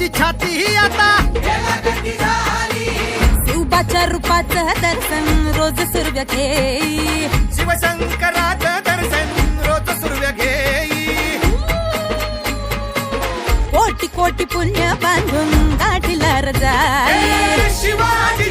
माझी छाती आता शिवबाच्या रूपाचं दर्शन रोज सुरव्य घेई, शिवशंकराचं दर्शन रोज सुरव्य घेई. कोटी कोटी पुण्य बांधून गाठीला जाई. शिवाजी